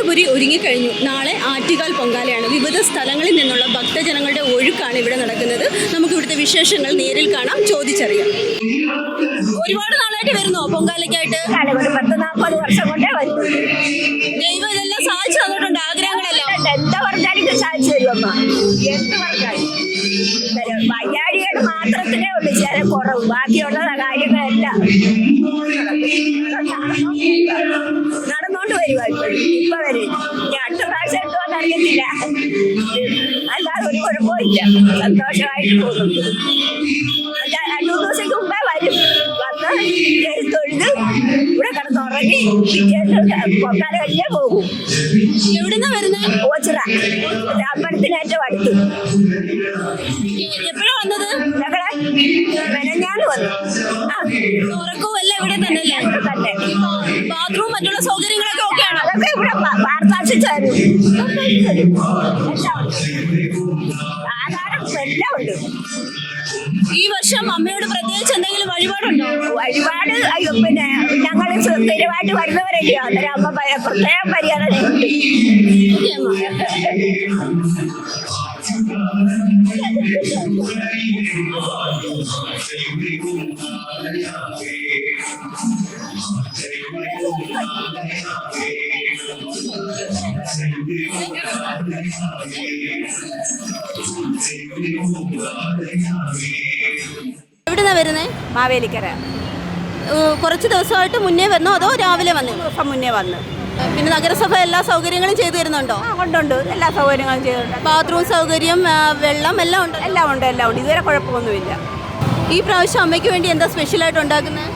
അനന്തപുരി ഒരുങ്ങിക്കഴിഞ്ഞു. നാളെ ആറ്റുകാൽ പൊങ്കാലയാണ്. വിവിധ സ്ഥലങ്ങളിൽ നിന്നുള്ള ഭക്തജനങ്ങളുടെ ഒഴുക്കാണ് ഇവിടെ നടക്കുന്നത്. നമുക്ക് ഇവിടുത്തെ വിശേഷങ്ങൾ നേരിൽ കാണാം, ചോദിച്ചറിയാം. ഒരുപാട് നാളായിട്ട് വരുന്നോ പൊങ്കാലയ്ക്കായിട്ട്? ഒരു 10-40 വർഷം കൊണ്ടേ വരും. ദൈവം ഇതെല്ലാം സാധിച്ചു തന്നിട്ടുണ്ട്, ആഗ്രഹങ്ങളെല്ലാം. എന്താ പറഞ്ഞാലും സാധിച്ചു തരുമമ്മ, എന്ത് പറഞ്ഞാലും. വയ്യാഴികൾ മാത്രത്തിലേ ഉള്ളൂ ചില കുറവ്, ബാക്കിയുള്ള കാര്യങ്ങളെല്ലാം നടന്നോണ്ട് വരുവാ. ഇപ്പൊ വരും. അടുത്ത പ്രാവശ്യം എന്തോന്ന് അറിയത്തില്ല, അല്ലാതെ ഒരു കുഴപ്പമില്ല. സന്തോഷമായിട്ട് പോകുന്നുണ്ട്. 2-3 ദിവസത്തേക്ക് മുമ്പേ വരും. വന്ന് തൊഴുത് ഇവിടെ കിടന്നുറങ്ങി പൊങ്കാല കഴിഞ്ഞേ പോകും. എവിടുന്നാ വരുന്നത്? ഓച്ചിറ അമ്പലത്തിനേറ്റവും അടുത്ത്. എപ്പോഴാ വന്നത്? ഞങ്ങളെ മെനഞ്ഞാന്ന് വന്നു. ഉറക്കവും എല്ലാം ഇവിടെ തന്നെ തന്നെ. ബാത്റൂം മറ്റുള്ള സൗകര്യങ്ങളൊക്കെ ഓക്കെയാണോ? അതൊക്കെ ഇവിടെ പാർത്താക്ഷിച്ച് തരും. ആധാരം എല്ലാം ഉണ്ട്. ഈ വർഷം അമ്മയോട് പ്രത്യേകിച്ച് എന്തെങ്കിലും വഴിപാടുണ്ടോ? വഴിപാട് പിന്നെ ഞങ്ങൾ സ്ഥിരമായിട്ട് വരുന്നവരല്ലേ, അന്നേരം അമ്മ പ്രത്യേകം പരിഹാരം ഉണ്ട്. എവിടുന്നാ വരുന്നേ? മാവേലിക്കര. കുറച്ച് ദിവസമായിട്ട് മുന്നേ വന്നോ അതോ രാവിലെ വന്നു? ദിവസം മുന്നേ വന്ന്. പിന്നെ നഗരസഭ എല്ലാ സൗകര്യങ്ങളും ചെയ്തു തരുന്നുണ്ടോ? ഉണ്ട്, എല്ലാ സൗകര്യങ്ങളും ചെയ്തിട്ടുണ്ട്. ബാത്റൂം സൗകര്യം, വെള്ളം എല്ലാം ഉണ്ട്. എല്ലാം ഉണ്ട്. ഇതുവരെ കുഴപ്പമൊന്നുമില്ല. ഈ പ്രാവശ്യം അമ്മയ്ക്ക് വേണ്ടി എന്താ സ്പെഷ്യലായിട്ട് ഉണ്ടാക്കുന്നത്?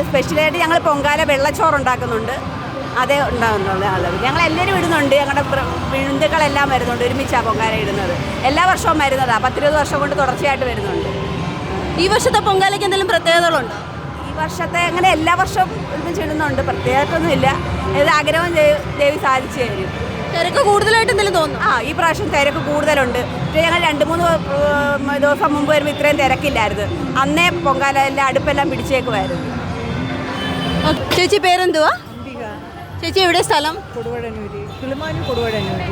സ്പെഷ്യലായിട്ട് ഞങ്ങൾ പൊങ്കാല വെള്ളച്ചോറ് ഉണ്ടാക്കുന്നുണ്ട്. അതേ ഉണ്ടാകുന്നുള്ളൂ. ഞങ്ങൾ എല്ലാവരും ഇടുന്നുണ്ട്. ഞങ്ങളുടെ ബന്ധുക്കളെല്ലാം വരുന്നുണ്ട്. ഒരുമിച്ചാണ് പൊങ്കാല ഇടുന്നത്. എല്ലാ വർഷവും വരുന്നതാണ്. 10-20 വർഷം കൊണ്ട് തുടർച്ചയായിട്ട് വരുന്നുണ്ട്. ഈ വർഷത്തെ പൊങ്കാലയ്ക്ക് എന്തെങ്കിലും പ്രത്യേകതകളുണ്ടോ? ഈ വർഷത്തെ അങ്ങനെ എല്ലാ വർഷവും ഒരുമിച്ച് ഇടുന്നുണ്ട്. പ്രത്യേകമൊന്നുമില്ല. ഏത് ആഗ്രഹം ദേവി സാധിച്ചു തരും. തിരക്ക് കൂടുതലായിട്ട് എന്തെങ്കിലും തോന്നുന്നു? ഈ പ്രാവശ്യം തിരക്ക് കൂടുതലുണ്ട്. ഞങ്ങൾ 2-3 ദിവസം മുമ്പ് വരുമ്പോൾ ഇത്രയും തിരക്കില്ലായിരുന്നു. അന്നേ പൊങ്കാല എല്ലാം അടുപ്പെല്ലാം പിടിച്ചേക്കുമായിരുന്നു. ചേച്ചി പേരെന്തുവാ? ചേച്ചി എവിടെ സ്ഥലം? കൊടുവഴന്നൂര്, കിളിമാനൂർ കൊടുവഴന്നൂര്.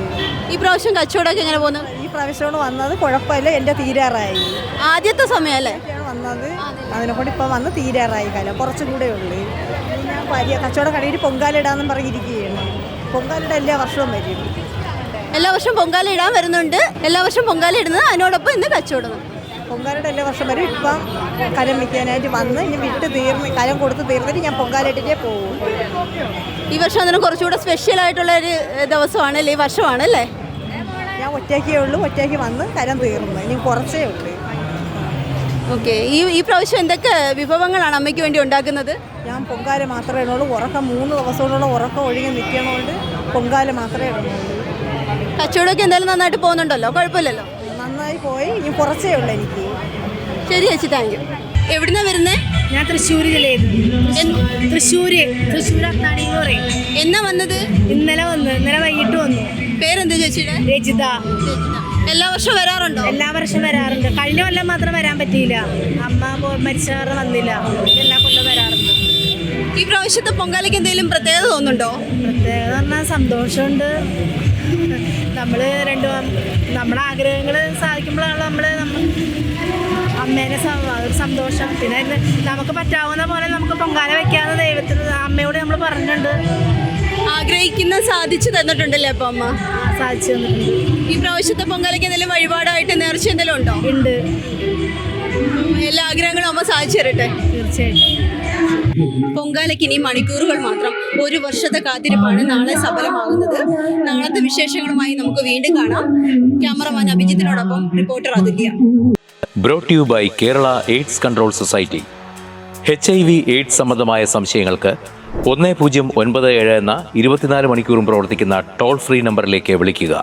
ഈ പ്രാവശ്യം കച്ചവടമൊക്കെ എങ്ങനെ പോകുന്നു? ഈ പ്രാവശ്യമാണ് വന്നത്, കുഴപ്പമില്ല. എൻ്റെ തീരാറായി. ആദ്യത്തെ സമയമല്ലേ വന്നത്? അതിനെക്കൊണ്ട് ഇപ്പം വന്ന് തീരാറായി. കാലം കുറച്ചും കൂടെ ഉള്ളു. ഞാൻ കച്ചവടം കടയിൽ പൊങ്കാല ഇടാന്നും പറഞ്ഞിരിക്കുകയാണ്. പൊങ്കാലയുടെ എല്ലാ വർഷവും വരും. എല്ലാ വർഷവും പൊങ്കാല ഇടാൻ വരുന്നുണ്ട്. എല്ലാ വർഷവും പൊങ്കാല ഇടുന്നത്, അതിനോടൊപ്പം ഇന്ന് കച്ചവടം. പൊങ്കാലയുടെ എല്ലാ വർഷം വരും. ഇപ്പം കലം വയ്ക്കാനായിട്ട് വന്ന് ഇനി വിട്ട് തീർന്ന് കലം കൊടുത്ത് തീർന്നിട്ട് ഞാൻ പൊങ്കാല ഇട്ടിട്ടേ പോകും. ഈ വർഷം അതിന് കുറച്ചുകൂടെ സ്പെഷ്യൽ ആയിട്ടുള്ള ഒരു ദിവസമാണല്ലേ, ഈ വർഷമാണല്ലേ? ഞാൻ ഒറ്റയ്ക്കേ ഉള്ളൂ. ഒറ്റയ്ക്ക് വന്ന് കലം തീർന്നു. ഇനി കുറച്ചേ ഉള്ളൂ. ഓക്കെ. ഈ പ്രാവശ്യം എന്തൊക്കെ വിഭവങ്ങളാണ് അമ്മയ്ക്ക് വേണ്ടി ഉണ്ടാക്കുന്നത്? ഞാൻ പൊങ്കാല മാത്രമേ ഇടുള്ളൂ. ഉറക്കം 3 ദിവസത്തോളം ഉറക്കം ഒഴുകി നിൽക്കണോണ്ട് പൊങ്കാല മാത്രമേ ഇടുന്നുള്ളൂ. കച്ചവടമൊക്കെ എന്തായാലും നന്നായിട്ട് പോകുന്നുണ്ടല്ലോ, കുഴപ്പമില്ലല്ലോ? നന്നായി പോയി. ഇനി കുറച്ചേ ഉള്ളൂ എനിക്ക്. ശരി ചേച്ചി, താങ്ക് യു. എവിടുന്നാ വരുന്നേ? ഞാൻ തൃശ്ശൂർ ജില്ലയിൽ തൃശ്ശൂർ അത്താണി എന്ന് പറയും. എന്നാ വന്നത്? ഇന്നലെ വൈകിട്ട് വന്നു. പേരെന്താ ചേച്ചിയുടെ? രജിത. എല്ലാ വർഷവും വരാറുണ്ടോ? എല്ലാ വർഷവും വരാറുണ്ട്. കഴിഞ്ഞ കൊല്ലം മാത്രം വരാൻ പറ്റിയില്ല, അമ്മ മരിച്ച കാരണം വന്നില്ല. എല്ലാ കൊല്ലം വരാറുണ്ട്. ഈ പ്രാവശ്യത്തെ പൊങ്കാലയ്ക്ക് എന്തെങ്കിലും പ്രത്യേകത തോന്നുന്നുണ്ടോ? പ്രത്യേകത പറഞ്ഞാൽ സന്തോഷമുണ്ട്. നമ്മുടെ ആഗ്രഹങ്ങൾ സാധിക്കുമ്പോഴാണ് അമ്മേനെ ഒരു സന്തോഷം. പിന്നെ നമുക്ക് പറ്റാവുന്ന പോലെ നമുക്ക് പൊങ്കാല വെക്കാന്ന് ദൈവത്തിന് അമ്മയോട് നമ്മൾ പറഞ്ഞിട്ടുണ്ട്. ആഗ്രഹിക്കുന്ന സാധിച്ചു തന്നിട്ടുണ്ടല്ലേ അപ്പൊ അമ്മ? സാധിച്ചു തന്നിട്ടുണ്ട്. ഈ പ്രാവശ്യത്തെ പൊങ്കാലയ്ക്ക് എന്തെങ്കിലും വഴിപാടായിട്ട് നേർച്ച എന്തെങ്കിലും ഉണ്ടോ? ഉണ്ട്. എല്ലാ ആഗ്രഹങ്ങളും അമ്മ സാധിച്ചു തരട്ടെ. തീർച്ചയായിട്ടും. പൊങ്കാലയ്ക്ക് ഇനി മണിക്കൂറുകൾ മാത്രം. 1 വർഷത്തെ കാത്തിരിപ്പാണ് നാളെ സഫലമാകുന്നത്. നാളത്തെ വിശേഷങ്ങളുമായി നമുക്ക് വീണ്ടും കാണാം. ക്യാമറമാൻ അഭിജിത്തിനോടൊപ്പം reporter Athulya. Brought you by Kerala AIDS control society. HIV AIDS സംബന്ധമായ സംശയങ്ങൾക്ക് 1097 എന്ന 24 മണിക്കൂറും പ്രവർത്തിക്കുന്ന ടോൾ ഫ്രീ നമ്പറിലേക്ക് വിളിക്കുക.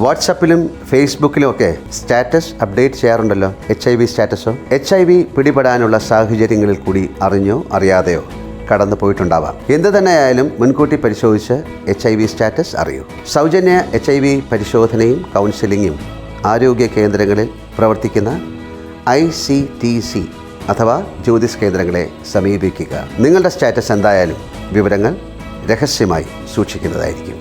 വാട്സാപ്പിലും ഫേസ്ബുക്കിലും ഒക്കെ സ്റ്റാറ്റസ് അപ്ഡേറ്റ് ചെയ്യാറുണ്ടല്ലോ. HIV സ്റ്റാറ്റസോ HIV പിടിപെടാനുള്ള സാഹചര്യങ്ങളിൽ കൂടി അറിഞ്ഞോ അറിയാതെയോ കടന്നു പോയിട്ടുണ്ടാവാം. എന്ത് തന്നെയായാലും മുൻകൂട്ടി പരിശോധിച്ച് HIV സ്റ്റാറ്റസ് അറിയൂ. സൗജന്യ HIV പരിശോധനയും കൗൺസിലിങ്ങും ആരോഗ്യ കേന്ദ്രങ്ങളിൽ പ്രവർത്തിക്കുന്ന ICTC അഥവാ ജ്യോതിസ് കേന്ദ്രങ്ങളെ സമീപിക്കുക. നിങ്ങളുടെ സ്റ്റാറ്റസ് എന്തായാലും വിവരങ്ങൾ രഹസ്യമായി സൂക്ഷിക്കുന്നതായിരിക്കും.